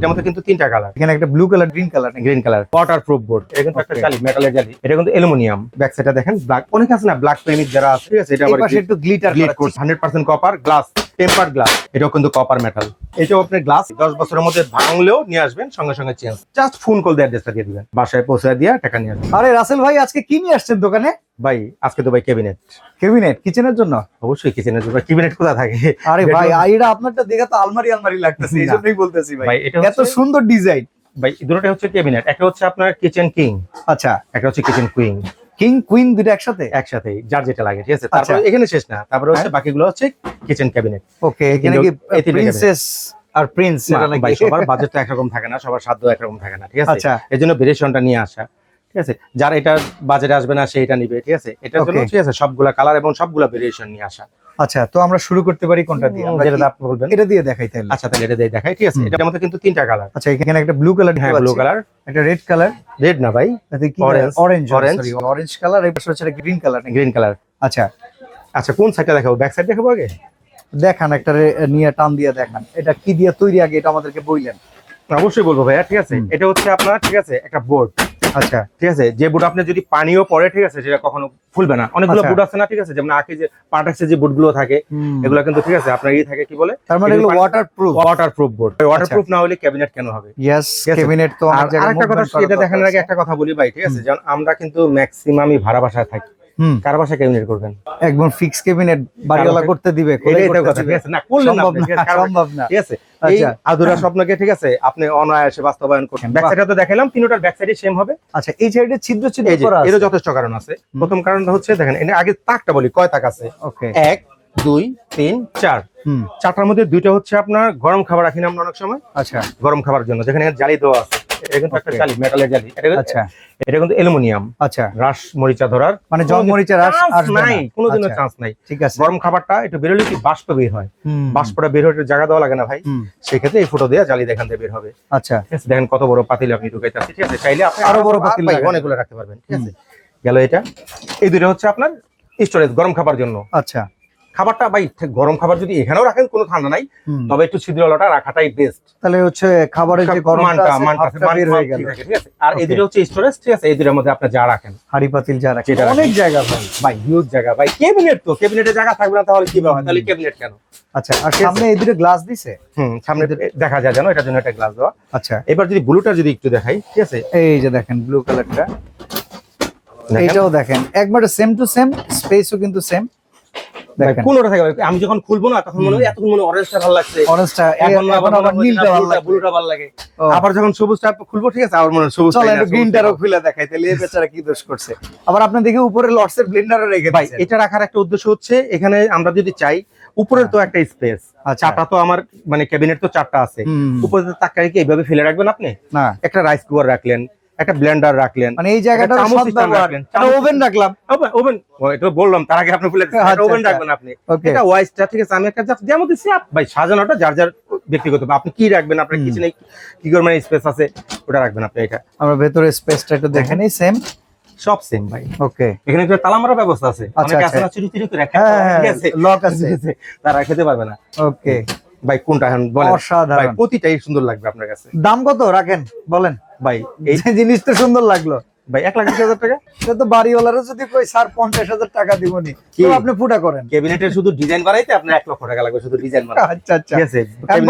এটার মধ্যে কিন্তু তিনটা কালার। এখানে একটা blue colour, green colour waterproof board. এটা কিন্তু একটা জালি, মেটালের জালি। এটা কিন্তু অ্যালুমিনিয়াম। ব্যাক সাইডটা দেখেন ব্ল্যাক। অনেক আছে না ব্ল্যাক প্রেমিক যারা আছে, ঠিক আছে? এটা আবার একটু গ্লিটার করছে 100% কপার গ্লাস, টেম্পারড গ্লাস। এটাও কিন্তু কপার মেটাল। এটাও আপনার গ্লাস 10 বছরের মধ্যে ভাঙলেও নিয়ে আসবেন, সঙ্গে সঙ্গে চেঞ্জ। জাস্ট ফোন কল দিয়ে অ্যাড্রেসটা দিয়ে দিবেন, বাসায় পৌঁছে দিয়ে টাকা নিয়ে আসবেন। আরে রাসেল ভাই, আজকে কি নিয়ে আসছেন দোকানে? ভাই আজকে তো ভাই ক্যাবিনেট কিচেনের জন্য। অবশ্যই কিচেনের জন্য। ক্যাবিনেট কোথা থাকে? আরে ভাই, এটা আপনারটা দেখে তো আলমারি লাগতেছে, এইজন্যই বলতেছি ভাই। ভাই এটা এত সুন্দর ডিজাইন। ভাই দুটোটা হচ্ছে ক্যাবিনেট। একটা হচ্ছে আপনার কিচেন কিং, আচ্ছা, একটা হচ্ছে কিচেন কুইন। কিং কুইন দুটো একসাথে একসাথে, যার যেটা লাগে, ঠিক আছে? তারপর এখানে শেষ না, তারপরে হচ্ছে বাকিগুলো হচ্ছে কিচেন ক্যাবিনেট। ওকে, এখানে কি প্রিন্সেস আর প্রিন্স এটা নাকি? ভাই সবার বাজেট তো একরকম থাকে না, সবার সাধ্য একরকম থাকে না, ঠিক আছে? আচ্ছা, এজন্য ভেরিয়েশনটা নিয়ে আসা, ঠিক আছে? যার এটা বাজেট আসবে না সে এটা নিবে, ঠিক আছে? এটার জন্য ঠিক আছে সবগুলা কালার এবং সবগুলা ভেরিয়েশন নিয়ে আসা। আচ্ছা, তো আমরা শুরু করতে পারি কোনটা দিয়ে? যেটা আপনি বলবেন। এটা দিয়ে দেখাই তাহলে। আচ্ছা তাহলে এটা দিয়ে দেখাই, ঠিক আছে? এটার মধ্যে কিন্তু তিনটা কালার। আচ্ছা, এখানে একটা ব্লু কালার, হ্যাঁ ব্লু কালার, একটা রেড কালার, রেড না ভাই, অরেঞ্জ কালার, এই পাশে হচ্ছে গ্রিন কালার। Green colour. আচ্ছা আচ্ছা, কোন সাইডটা দেখাবো? ব্যাক সাইড দেখাবো আগে? দেখান, একটা নিয়ে টান দিয়ে দেখান। এটা কি দিয়ে তৈরি, আগে এটা আমাদেরকে বললেন। অবশ্যই বলবো ভাইয়া, ঠিক আছে? এটা হচ্ছে আপনার, ঠিক আছে, একটা বোর্ড। আচ্ছা, ঠিক আছে, যে বুট আপনি যদি পানিও পড়ে, ঠিক আছে, সেটা কখনো ফুলবে না। অনেকগুলো বুট আছে না, ঠিক আছে, যেমন আগে যে পার্টাক্সের যে বুট গুলো থাকে, এগুলো কিন্তু, ঠিক আছে, আপনার থাকে কি বলে, তার মানে এগুলো ওয়াটারপ্রুফ বুট। ওয়াটারপ্রুফ না হলে ক্যাবিনেট কেন হবে? ইয়েস, ক্যাবিনেট তো অনেক জায়গায়। আরেকটা কথা, এটা দেখানোর আগে একটা কথা বলি ভাই, ঠিক আছে? যেমন আমরা কিন্তু ম্যাক্সিমামই ভাড়া বাসায় থাকি। কার বাসায় ক্যাবিনেট করবেন? একদম ফিক্স ক্যাবিনেট বাড়িওয়ালা করতে দিবে, এটাই কথা, ঠিক আছে? না করলে সম্ভব না, ঠিক আছে? এই আধুরা স্বপ্নকে, ঠিক আছে, আপনি অনায়াসে বাস্তবায়ন করবেন। ব্যাক সাইডে তো দেখাইলাম, তিনটার ব্যাক সাইডে সেম হবে। আচ্ছা, এই সাইডে ছিদ্র করা আছে, এর যথেষ্ট কারণ আছে। প্রথম কারণটা হচ্ছে, দেখেন এর আগে তাকটা বলি, কয় তাক আছে? ওকে, 1 2 3 4। চারটার মধ্যে দুইটা হচ্ছে আপনার গরম খাবার রাখি না আমরা অনেক সময়। আচ্ছা, গরম খাবার জন্য, যেখানে জালি দেওয়া আছে। এটা কিন্তু একটা জালি, মেটালের জালি। আচ্ছা, এটা কিন্তু অ্যালুমিনিয়াম। আচ্ছা, রাশ মরিচা ধরার মানে জং মরিচা রাশ আসবে নাই, কোনোদিনও চান্স নাই। ঠিক আছে, গরম খাবারটা একটু বেরোলে কি বাষ্প বের হয়, বাষ্পটা বের হতে জায়গা দেওয়া লাগে না ভাই। সেক্ষেত্রে এই ফুটো দেওয়া জালি দেখান দিয়ে বের হবে। আচ্ছা, ঠিক আছে? দেখেন কত বড় পাতিল আপনি ঢুকাইতেছেন, ঠিক আছে? চাইলে আপনি আরো বড় পাতিল অনেকগুলো রাখতে পারবেন, ঠিক আছে? গেল এটা। এই দুটো হচ্ছে আপনার স্টোরেজ, গরম খাবার জন্য। আচ্ছা, খাবারটা ভাই গরম খাবার যদি এখানেও রাখেন কোনো ঠান্ডা নাই, তবে একটু ছিদ্রওয়ালাটা রাখাটাই বেস্ট। তাহলে হচ্ছে খাবারের যে গরমটা বের হয়ে গেল, ঠিক আছে? আর এই দুটো হচ্ছে স্টোরেজ, ঠিক আছে? এই দুটোর মধ্যে আপনি যা রাখেন, হাড়ি পাতিল যা রাখেন, অনেক জায়গা ভাই, হিউজ জায়গা ভাই। ক্যাবিনেট তো, ক্যাবিনেটে জায়গা থাকবে না তাহলে কি হয়? তাহলে ক্যাবিনেট কেন? আচ্ছা, আর সামনে এই দুটো গ্লাস দিছে। সামনে দেখা যায় জানো, এটার জন্য একটা গ্লাস দেওয়া। আচ্ছা, এবার যদি ব্লুটা যদি একটু দেখাই, ঠিক আছে? এই যে দেখেন ব্লু কালারটা, এইটাও দেখেন একবারে সেম টু সেম, স্পেসও কিন্তু সেম। দেখেন কোনটা থাকে, আমি যখন খুলবো না তখন মনে হয় এতক্ষণ মনে অরেঞ্জটা ভালো লাগছে, অরেঞ্জটা এখন আবার নীলটা ভালো লাগে, ব্লুটা ভালো লাগে। আবার যখন সবুজটা খুলবো, ঠিক আছে, আবার মনে হয় সবুজ। চলো একটু গ্রিনটারও খুলে দেখাই, তাহলে এই বেচারা কি দোষ করছে। আবার আপনি দেখি উপরে লটসের ব্লেন্ডারও রেখে ভাই, এটা রাখার একটা উদ্দেশ্য হচ্ছে, এখানে আমরা যদি চাই, উপরের তো একটা স্পেস, চারটা তো আমার মানে ক্যাবিনেট তো চারটা আছে, উপরে তাকাই কি এইভাবে ফেলে রাখবেন আপনি? না, একটা রাইস কুকার রাখলেন, একটা ব্লেন্ডার রাখলেন, মানে এই জায়গাটা ওভেন রাখলাম, ওভেন এটা বললাম তার আগে আপনি ওভেন রাখবেন আপনি। এটা ওয়াইসটা, ঠিক আছে? আমি একটা যেমন দিচ্ছি ভাই, সাজানোটা যার যার ব্যক্তিগত, আপনি কি রাখবেন, আপনার কিচেনে কি করবেন, স্পেস আছে ওটা রাখবেন আপনি। এটা আমরা ভেতরে স্পেসটা একটু দেখে নেই, সেম সব সেম ভাই। ওকে, এখানে একটা তালা মারার ব্যবস্থা আছে, অনেকে আছে না চুরি করে রাখে, ঠিক আছে, লক আছে, তারা খেতে পারবে না। ওকে ভাই, কোনটা এখন বলেন? অসাধারণ ভাই, প্রতিটাই সুন্দর লাগবে আপনার কাছে। দাম কত রাখেন বলেন ভাই? এই জিনিসটা সুন্দর লাগলো ভাই, 1,20,000 টাকা। সে তো বাড়িওয়ালারও যদি কই স্যার 50,000 টাকা দিবনি, তো আপনি ফুটা করেন। ক্যাবিনেটের শুধু ডিজাইন বানাইতে আপনার 1,00,000 টাকা লাগবে, শুধু ডিজাইন বানাইতে। আচ্ছা আচ্ছা, ঠিক আছে,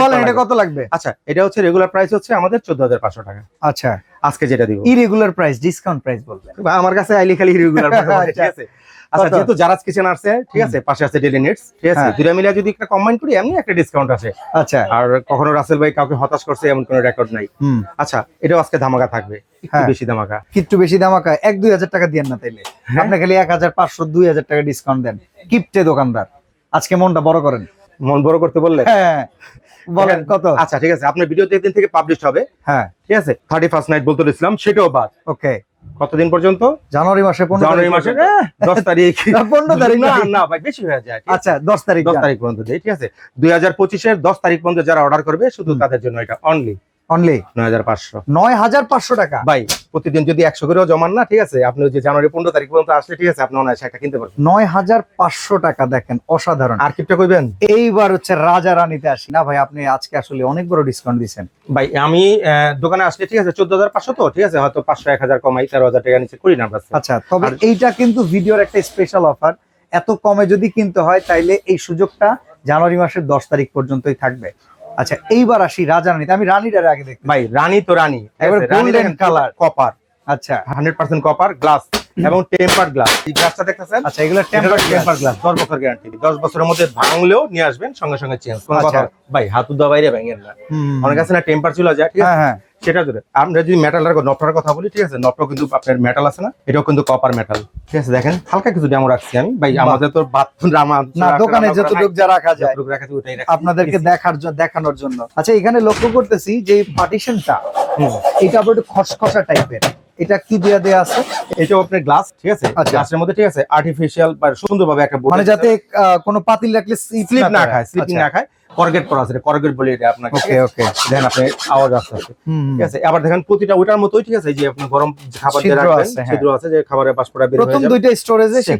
বলেন এটা কত লাগবে? আচ্ছা, এটা হচ্ছে রেগুলার প্রাইস হচ্ছে আমাদের 14,500 টাকা। আচ্ছা, আজকে যেটা দিব ইরেগুলার প্রাইস, ডিসকাউন্ট প্রাইস বলবেন। আমার কাছে আইলি খালি ইরেগুলার প্রাইস, ঠিক আছে? আচ্ছা, যেহেতু জারাজ কিচেন আছে, ঠিক আছে, পাশে আছে ডেলি নিডস, ঠিক আছে, দুইটা মিলে যদি একটা কম্বাইন করি এমনি একটা ডিসকাউন্ট আছে। আচ্ছা, আর কখনো রাসেল ভাই কাউকে হতাশ করছে এমন কোনো রেকর্ড নাই। আচ্ছা, এটাও আজকে ধামাকা থাকবে, একটু বেশি ধামাকা। একটু বেশি ধামাকা, 1-2 হাজার টাকা দিয়েন না তাইলে, আপনি খালি 1,500-2,000 টাকা ডিসকাউন্ট দেন। কিপটে দোকানদার, আজকে মনটা বড় করেন। মন বড় করতে বললে? হ্যাঁ, বলেন কত? আচ্ছা, ঠিক আছে, আপনার ভিডিও 3 দিন থেকে পাবলিশ হবে। হ্যাঁ, ঠিক আছে, 31st নাইট বলতে দিছিলাম, সেটাও বাদ। ওকে, কতদিন পর্যন্ত? জানুয়ারি মাসে 15 10 তারিখ 15 তারিখ না ভাই, বেশি হয়ে যায়। আচ্ছা, 10 তারিখ পর্যন্ত দেই, ঠিক আছে? 2025-এর 10 তারিখ পর্যন্ত যারা অর্ডার করবে শুধু তাদের জন্য এটা অনলি অনলি 9500। 9500 টাকা ভাই প্রতিদিন যদি 100 করেও জমান না, ঠিক আছে, আপনি ওই যে জানুয়ারি 15 তারিখ পর্যন্ত আসলে, ঠিক আছে, আপনি অনায়াসে একটা কিনতে পারবেন। 9500 টাকা, দেখেন অসাধারণ। আর কিপটা কইবেন? এইবার হচ্ছে রাজা রানীতে আসি না ভাই, আপনি আজকে আসলে অনেক বড় ডিসকাউন্ট দিচ্ছেন ভাই আমি দোকানে আসলে, ঠিক আছে, 14500 তো, ঠিক আছে, হয়তো 500 1000 কমাই, 13000 টাকা নিচে করি না আমরা। আচ্ছা, তবে এইটা কিন্তু ভিডিওর একটা স্পেশাল অফার। এত কমে যদি কিনতে হয় তাইলে এই সুযোগটা জানুয়ারি মাসের 10 তারিখ পর্যন্তই থাকবে। আচ্ছা, এইবার আসি রাজা রানীতে। আমি রানীটার আগে দেখতে ভাই, রানী তো রানী, এবার গোল্ডেন কালার, কপার, আচ্ছা 100% কপার গ্লাস এবং টেম্পার গ্লাস। এই গ্লাসটা দেখতেছেন? আচ্ছা, এগুলো টেম্পার গ্লাস 10 বছর গ্যারান্টি। 10 বছরের মধ্যে ভাঙলেও নিয়ে আসবেন, সঙ্গে সঙ্গে চেঞ্জ। কোনো কথা ভাই, হাতু দা বাইরে ভাঙেন না। অনেক আছে না টেম্পার চলে যায়, ঠিক আছে, সেটা জন্য আমরা যদি মেটালের নটটার কথা বলি, ঠিক আছে, নটটাও কিন্তু আপনার মেটাল আছে না, এটাও কিন্তু কপার মেটাল, ঠিক আছে। দেখেন হালকা কিছু ডেমো রাখছি আমি ভাই, আমাদের তো বাথরুম না দোকানে যতটুকু যা রাখা যায় আপনাদেরকে দেখানোর জন্য। আচ্ছা, এখানে লক্ষ্য করতেছি যে পার্টিশনটা এটা আবার একটু খসখসা টাইপের, এটা কি দিয়ে দেয়া আছে? এটাও আপনার গ্লাস, ঠিক আছে, গ্লাসের মধ্যে, ঠিক আছে, আর্টিফিশিয়াল বা সুন্দরভাবে একটা বোর্ড, মানে যাতে কোনো পাতিল রাখলে স্লিপ না খায়, স্লিপিং না খায়। করগেট করা আছে, করগেট বলি এটা আপনাকে। ওকে ওকে, দেখেন আপনি আওয়াজ আসছে, ঠিক আছে। আবার দেখেন প্রতিটা ওটার মতোই, ঠিক আছে, যে আপনি গরম খাবার দিয়ে রাখবেন, ছিদ্র আছে যে খাবারের বাষ্পটা বের হয়ে যাবে। প্রথম দুইটা স্টোরেজে সেই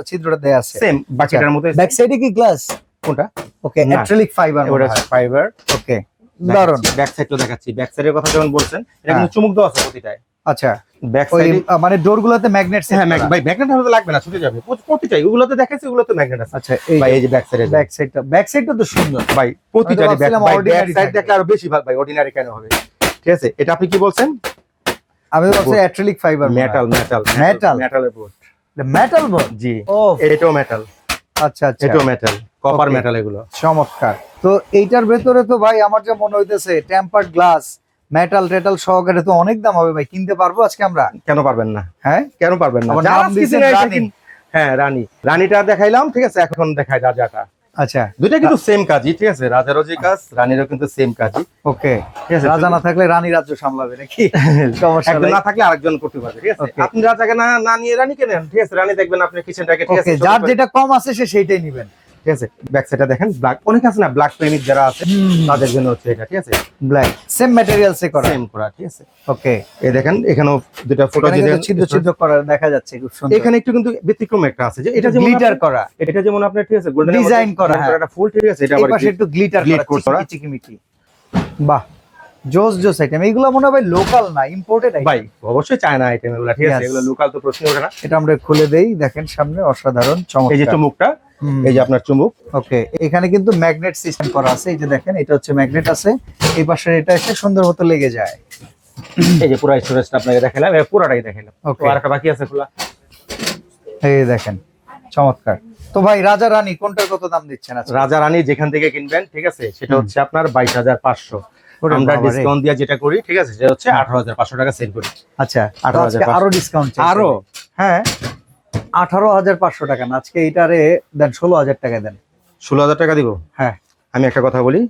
ছিদ্রটা দেয়া আছে, সেম বাকিটার মতো। ব্যাক সাইডে কি গ্লাস? কোনটা? ওকে, অ্যাক্রিলিক ফাইবার, ওটা ফাইবার। ওকে, দারুন। ব্যাক সাইডটা দেখাচ্ছি। ব্যাক সাইডের কথা যখন বলছেন, এটা কিন্তু চুমুক দেওয়া আছে প্রতিটায়। আচ্ছা, ব্যাক সাইডে মানে ডোরগুলোতে ম্যাগনেট। হ্যাঁ ভাই, ম্যাগনেট হলে লাগবে না, ছুটে যাবে প্রতিটাই। ওগুলোতে দেখাচ্ছি, ওগুলোতে ম্যাগনেট আছে। আচ্ছা ভাই, এই যে ব্যাক সাইডটা তো সুন্দর ভাই, প্রতিটারই ব্যাক সাইড দেখলে আরো বেশি ভালো ভাই। অর্ডিনারি কেন হবে, ঠিক আছে। এটা আপনি কি বলছেন? আমি বলছি অ্যাক্রিলিক ফাইবার, মেটালের বোর্ড, মেটাল বোর্ড। জি, এটাও মেটাল। আচ্ছা আচ্ছা, এটাও মেটাল, কপার মেটাল, এগুলো চমৎকার। তো এইটার ভেতরে তো ভাই আমার যা মনে হইতেছে টেম্পারড গ্লাস, মেটাল টেটাল সহকারে তো অনেক দাম হবে ভাই। কিনতে পারবো আজকে আমরা? কেন পারবেন না? হ্যাঁ, কেন পারবেন না? হ্যাঁ, রানীটা দেখাইলাম, ঠিক আছে, এখন দেখাই রাজাটা। আচ্ছা, দুইটা কিন্তু সেম কাজই, ঠিক আছে, রাজারও যে কাজ, রানীরও কিন্তু সেম কাজই। ওকে, ঠিক আছে। রাজা না থাকলে রানী রাজ্য সামলাবে নাকি? একজন না থাকলে আরেকজন করতে পারবে, ঠিক আছে। আপনি রাজাকে না নিয়ে রানীকে নেন, ঠিক আছে, রানী দেখবেন আপনি কিচেনটাকে, ঠিক আছে, যার যেটা কম আছে সে সেইটাই নেবেন, ঠিক আছে। ব্যাক সাইডটা দেখেন, ব্ল্যাক অনেক আছে না, ব্ল্যাক প্রেমিক যারা আছে তাদের জন্য হচ্ছে এটা, ঠিক আছে, ব্ল্যাক সেম ম্যাটেরিয়ালসে করা, সেম করা, ঠিক আছে। ওকে, এই দেখেন এখানেও দুটো ফটো ছিদ্র করা দেখা যাচ্ছে, খুব সুন্দর। এখানে একটু কিন্তু ব্যতিক্রম একটা আছে, যে এটা যেমন গ্লিটার করা, এটা যেমন আপনার, ঠিক আছে, গোল্ডেন ডিজাইন করা, এটা ফুল, ঠিক আছে, এটা আবার একটু গ্লিটার করা, চিকিমিকি। বাহ, জোস আইটেম। এইগুলো মনে হয় লোকাল না, ইম্পোর্টেড আইটেম। ভাই অবশ্যই চায়না আইটেম এগুলো, ঠিক আছে, এগুলো লোকাল তো প্রশ্ন ওঠে না। এটা আমরা খুলে দেই, দেখেন সামনে অসাধারণ চমৎকার। এই যে চুমুকটা, এই যে আপনার চুমুক, ওকে, এখানে কিন্তু ম্যাগনেট সিস্টেম করা আছে। এই যে দেখেন, এটা হচ্ছে ম্যাগনেট আছে, এই পাশে এটা এসে সুন্দর মতো লেগে যায়। এই যে পুরো স্টোরেজটা আপনাকে দেখালাম, পুরোটাই দেখালাম। ওকে, আর একটা বাকি আছে খোলা, এই দেখেন, চমৎকার। তো ভাই, রাজা রানী কোনটার কত দাম দিচ্ছেন? রাজা রানী যেখান থেকে কিনবেন, ঠিক আছে, সেটা হচ্ছে আপনার 22500। আমরা ডিসকাউন্ট দিয়ে যেটা করি, ঠিক আছে, সেটা হচ্ছে 18500 টাকা সেল করি। আচ্ছা, আরো ডিসকাউন্ট আরো? হ্যাঁ, 18500 টাকা না, আজকে এইটারে দেন 16000 টাকা দেন। 16000 টাকা দিব? হ্যাঁ। আমি একটা কথা বলি,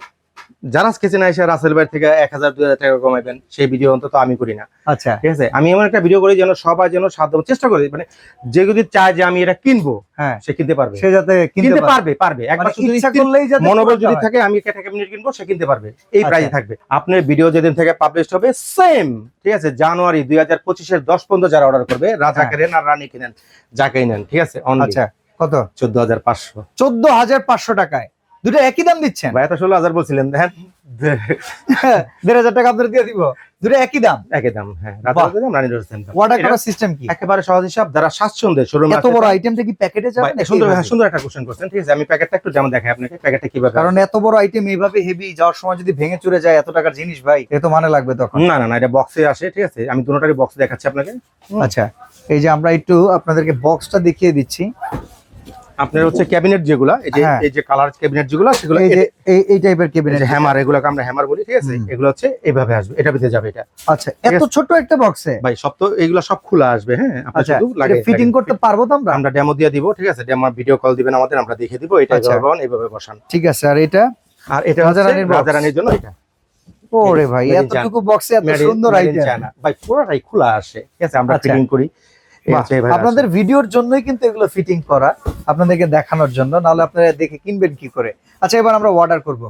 যারা কিচেন আইসা রাসেল ভাই থেকে 1000 2000 টাকা কমাইবেন, সেই ভিডিও অন্তত আমি করি না। আচ্ছা, ঠিক আছে, আমি এমন একটা ভিডিও করি যেন সবাই যেন সাধ্য চেষ্টা করি, মানে যে যদি চায় যে আমি এটা কিনবো, হ্যাঁ, সে কিনতে পারবে, সে যাতে কিনতে পারবে একবার ইচ্ছা করলেই যাতে মনোবল যদি থাকে, আমি একটা ক্যাবিনেট কিনবো, সে কিনতে পারবে, এই প্রাইসে থাকবে। আপনার ভিডিও যেদিন থেকে পাবলিশ হবে সেম, ঠিক আছে, জানুয়ারি 2025-এর 10 পর্যন্ত যারা অর্ডার করবে, রাজা কেনেন আর রানী কিনেন, যাকেই নেন, ঠিক আছে, আচ্ছা, কত? 14500। 14500 টাকায় দুটো একই দাম দিচ্ছেন ভাই? এত 16000 বলছিলেন, দেখেন 1500 টাকা আপনাদের দিয়ে দিব, দুটো একই দাম। একই দাম, হ্যাঁ, রাজার দাম, রানীর দাম। অর্ডার করার সিস্টেম কি? একেবারে সহজ হিসাব, যারা স্বাচ্ছন্দ্যে শোরুমে এত বড় আইটেমটা কি প্যাকেটে যাবে? সুন্দর একটা কোশ্চেন করছেন, ঠিক আছে, আমি প্যাকেটটা একটু যেমন দেখাই আপনাকে, প্যাকেটটা কিভাবে, কারণ এত বড় আইটেম এইভাবে হেভি যাওয়ার সময় যদি ভেঙে চুরে যায় এত টাকার জিনিস, ভাই এ তো মানে লাগবে তখন। না, এটা বক্সে আসে, ঠিক আছে, আমি দুটোটারই বক্স দেখাচ্ছি আপনাকে। আচ্ছা, এই যে আমরা একটু আপনাদেরকে বক্সটা দেখিয়ে দিচ্ছি। আপনার হচ্ছে ক্যাবিনেট যেগুলা, এই যে কালার ক্যাবিনেট যেগুলো, সেগুলো এই টাইপের ক্যাবিনেট, হ্যামার, এগুলোকে আমরা হ্যামার বলি, ঠিক আছে, এগুলো হচ্ছে এইভাবে আসবে, এটা ভিতরে যাবে এটা। আচ্ছা, এত ছোট একটা বক্সে ভাই সব তো এগুলো সব খোলা আসবে, হ্যাঁ, আপনি শুধু লাগে ফিটিং করতে পারবো তো আমরা ডেমো দিয়ে দিব, ঠিক আছে, ডেমো ভিডিও কল দিবেন আমাদের, আমরা দেখিয়ে দিব, এটা এইভাবে বসান, ঠিক আছে। আর এটা রাজা রানীর জন্য এটা। ওরে ভাই, এতটুকু বক্সে এত সুন্দর আইটেম, ভাই পুরোটাই খোলা আসে, ঠিক আছে, আমরা ফিটিং করি। আপনাদের ভিডিওর জন্যই কিন্তু এগুলো ফিটিং করা, আপনাদেরকে দেখানোর জন্য, নাহলে আপনারা দেখে কিনবেন কি করে। আচ্ছা, এবার আমরা অর্ডার করব।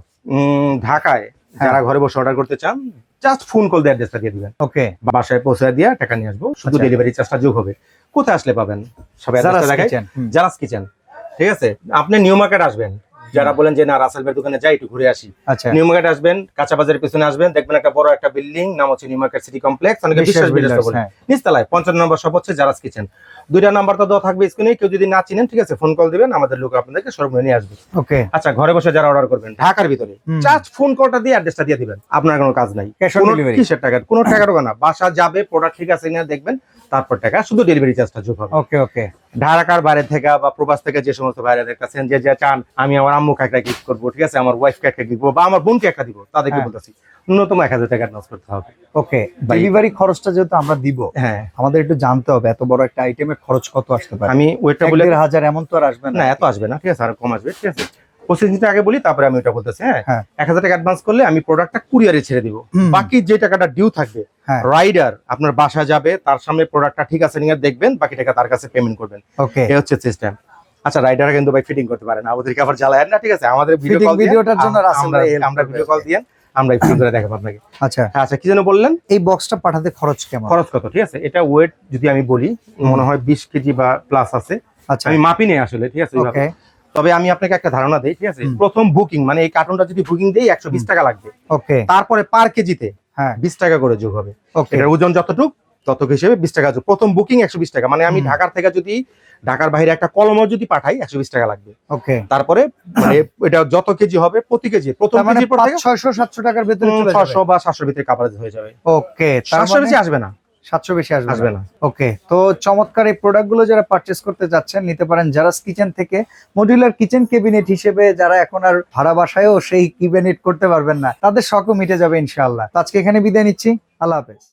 ঢাকায় যারা ঘরে বসে অর্ডার করতে চান, জাস্ট ফোন কল দিয়ে অ্যাড্রেসটা দিয়ে দিবেন, ওকে, বাসায় পৌঁছে দিয়ে টাকা নিয়ে আসবো, শুধু আচ্ছা। ডেলিভারি চার্জটা যোগ হবে। কোথায় আসলে পাবেন? সবাই অ্যাড্রেসটা দেখাই, জারাস কিচেন, ঠিক আছে। আপনি নিউ মার্কেট আসবেন, যারা বলেন যে না রাসেল ভাইয়ের দোকানে যাই একটু ঘুরে আসি, আচ্ছা, নিউ মার্কেট আসবেন, কাঁচা বাজারের পিছনে আসবেন, দেখবেন একটা বড় একটা বিল্ডিং, নাম হচ্ছে নিউ মার্কেট সিটি কমপ্লেক্স, অনেকে বিশ্বাস বিল্ডার্স বলে, নিচতলায় 55 নম্বর শপ হচ্ছে জারাস কিচেন। দুইটা নাম্বার তো দেওয়া থাকবে স্ক্রিনে, কেউ যদি না চিনেন ঠিক আছে ফোন কল দিবেন, আমাদের লোক আপনাদেরকে সরবরাহ নিয়ে আসবে। ওকে, আচ্ছা, ঘরে বসে যারা অর্ডার করবেন ঢাকার ভিতরে, জাস্ট ফোন কলটা দিয়ে অ্যাড্রেসটা দিয়ে দিবেন, আপনার কোনো কাজ নাই, কিসের টাকা, কোনো টাকার না, বাসা যাবে, প্রোডাক্ট ঠিক আছে কিনা দেখবেন, তারপর টাকা, শুধু ডেলিভারি চার্জটা যোগ হবে। ওকে, ওকে। ঢাকার বাইরে থেকে বা প্রবাস থেকে যে সমস্ত বাইরে দেখতেছেন যে চান আমি আমার আম্মুকে একটা গিফট করবো, ঠিক আছে, আমার ওয়াইফকে একটা গিফট বা আমার বোনকে একটা দিব, তাদেরকে বলতেছি ন্যূনতম 1000 টাকা অ্যাডভান্স করতে হবে। ওকে, ডেলিভারি খরচটা যেহেতু আমরা দিব, হ্যাঁ, আমাদের একটু জানতে হবে এত বড় একটা আইটেমের খরচ কত আসতে পারে। আমি ওইটা বলে 1000 এমন তো আর আসবে না, এত আসবে না, ঠিক আছে, আর কম আসবে, ঠিক আছে। প্রসেসিংটা আগে বলি, তারপরে আমি ওটা বলতেছি। হ্যাঁ, 1000 টাকা অ্যাডভান্স করলে আমি প্রোডাক্টটা কুরিয়ারে ছেড়ে দিব, বাকি যে টাকাটা ডিউ থাকবে রাইডার আপনার বাসা যাবে, তার সামনে প্রোডাক্টটা ঠিক আছে নিয়ে দেখবেন, বাকি টাকা তার কাছে পেমেন্ট করবেন। ওকে, এই হচ্ছে সিস্টেম। আচ্ছা, রাইডার কিন্তু ভাই ফিটিং করতে পারে না, আমাদেরকে আবার জ্বালায় না, ঠিক আছে, আমাদের ভিডিওটার জন্য আমরা ভিডিও কল দিয়ে আমরা ফিটিং করে দেখাবো আপনাকে। আচ্ছা, আচ্ছা, কি যেন বললেন? এই বক্সটা পাঠাতে খরচ কেমন? খরচ কত? ঠিক আছে, এটা ওয়েট যদি আমি বলি মনে হয় 20 কেজি বা প্লাস আছে। আচ্ছা, আমি মাপি নেই আসলে, ঠিক আছে, ওকে, তবে আমি আপনাকে একটা ধারণা দেই, ঠিক আছে। প্রথম বুকিং মানে এই কার্টুনটা যদি বুকিং দেই 120 টাকা লাগবে, ওকে, তারপরে পার কেজিতে 20 টাকা করে যোগ হবে। ওকে, এটার ওজন যতটুক তত হিসেবে 20 টাকা যোগ। প্রথম বুকিং 120 টাকা, মানে আমি ঢাকার থেকে যদি ঢাকার বাইরে একটা কলমও যদি পাঠাই 120 টাকা লাগবে। ওকে, তারপরে মানে এটা যত কেজি হবে প্রতি কেজি প্রথম কেজি পর থেকে 600-700 টাকার ভিতরে চলে যাবে, 600 বা 700 ভিতরে কভারেজ হয়ে যাবে। ওকে, 700 বেশি আসবে না, 700 বেশি আসবে না। ওকে, তো চমৎকার এই প্রোডাক্টগুলো যারা পারচেজ করতে যাচ্ছেন নিতে পারেন জারাস কিচেন থেকে। মডিউলার কিচেন ক্যাবিনেট হিসেবে যারা এখন আর ভাড়া বাসায়ও সেই ক্যাবিনেট করতে পারবেন না, তাদের শখও মিটে যাবে ইনশাআল্লাহ। তো আজকে এখানে বিদায় নিচ্ছি, আল্লাহ হাফেজ।